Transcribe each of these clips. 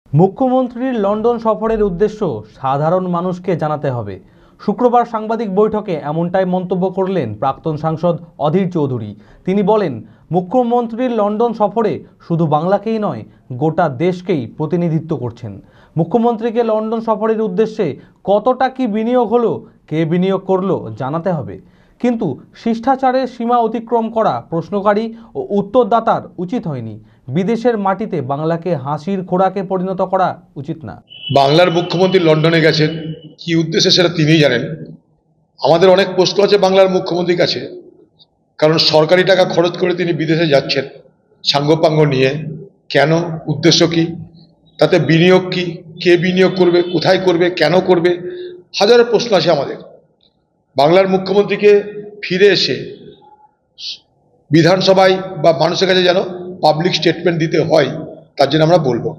মুখ্যমন্ত্রীর লন্ডন সফরের উদ্দেশ্য সাধারণ মানুষকে জানাতে হবে। শুক্রবার সাংবাদিক বৈঠকে এমনটাই মন্তব্য করলেন প্রাক্তন সাংসদ অধীর চৌধুরী। তিনি বলেন, মুখ্যমন্ত্রীর লন্ডন সফরে শুধু বাংলাকেই নয়, গোটা দেশকেই প্রতিনিধিত্ব করছেন। মুখ্যমন্ত্রীকে লন্ডন সফরের উদ্দেশ্যে কতটা কি বিনিয়োগ হলো, কে বিনিয়োগ করলো জানাতে হবে। কিন্তু শিষ্টাচারের সীমা অতিক্রম করা প্রশ্নকারী ও উত্তরদাতার উচিত হয়নি। বিদেশের মাটিতে বাংলাকে হাসির খোরাকে পরিণত করা উচিত না। বাংলার মুখ্যমন্ত্রী লন্ডনে গেছেন কি উদ্দেশ্যে সেটা তিনিই জানেন। আমাদের অনেক প্রশ্ন আছে বাংলার মুখ্যমন্ত্রীর কাছে, কারণ সরকারি টাকা খরচ করে তিনি বিদেশে যাচ্ছেন সাঙ্গপাঙ্গ নিয়ে। কেন, উদ্দেশ্য কি, তাতে বিনিয়োগ কি, কে বিনিয়োগ করবে, কোথায় করবে, কেন করবে, হাজারো প্রশ্ন আছে আমাদের। বাংলার মুখ্যমন্ত্রীকে ফিরে এসে বিধানসভায় বা মানুষের কাছে যেন পাবলিক স্টেটমেন্ট দিতে হয়, তার জন্য আমরা বলবো।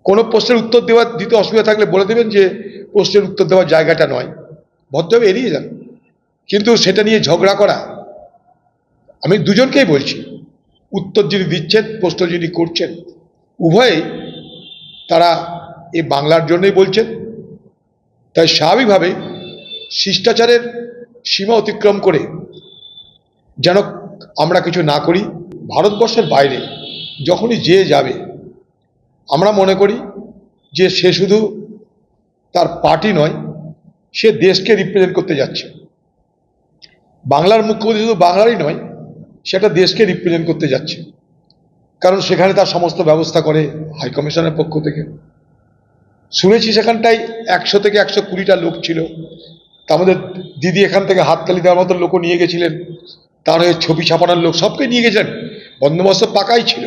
কোনো প্রশ্নের উত্তর দিতে অসুবিধা থাকলে বলে দেবেন যে প্রশ্নের উত্তর দেওয়ার জায়গাটা নয়, ভদ্রভাবে এড়িয়ে যান। কিন্তু সেটা নিয়ে ঝগড়া করা, আমি দুজনকেই বলছি, উত্তর যিনি দিচ্ছেন, প্রশ্ন যিনি করছেন, উভয়েই তারা এই বাংলার জন্যই বলছেন। তাই স্বাভাবিকভাবে শিষ্টাচারের সীমা অতিক্রম করে যেন আমরা কিছু না করি। ভারতবর্ষের বাইরে যখনই যে যাবে, আমরা মনে করি যে সে শুধু তার পার্টি নয়, সে দেশকে রিপ্রেজেন্ট করতে যাচ্ছে। বাংলার মুখ্যমন্ত্রী শুধু বাংলারই নয়, সেটা দেশকে রিপ্রেজেন্ট করতে যাচ্ছে, কারণ সেখানে তার সমস্ত ব্যবস্থা করে হাইকমিশনের পক্ষ থেকে। শুনেছি সেখানটায় 100 থেকে 120টা লোক ছিল। তার মধ্যে দিদি এখান থেকে হাততালি দেওয়ার মতো লোকও নিয়ে গেছিলেন, তার হয়ে ছবি ছাপানোর লোক, সবকে নিয়ে গেছেন, বন্দোবস্ত পাকাই ছিল।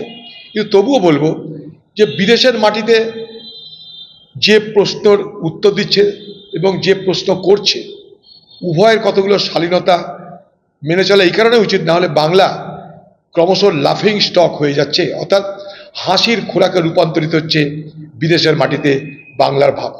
কিন্তু তবুও বলবো যে বিদেশের মাটিতে যে প্রশ্নের উত্তর দিচ্ছে এবং যে প্রশ্ন করছে, উভয়ের কতগুলো শালীনতা মেনে চলা এই কারণে উচিত, না হলে বাংলা ক্রমশ লাফিং স্টক হয়ে যাচ্ছে, অর্থাৎ হাসির খোরাকে রূপান্তরিত হচ্ছে বিদেশের মাটিতে বাংলার ভাব।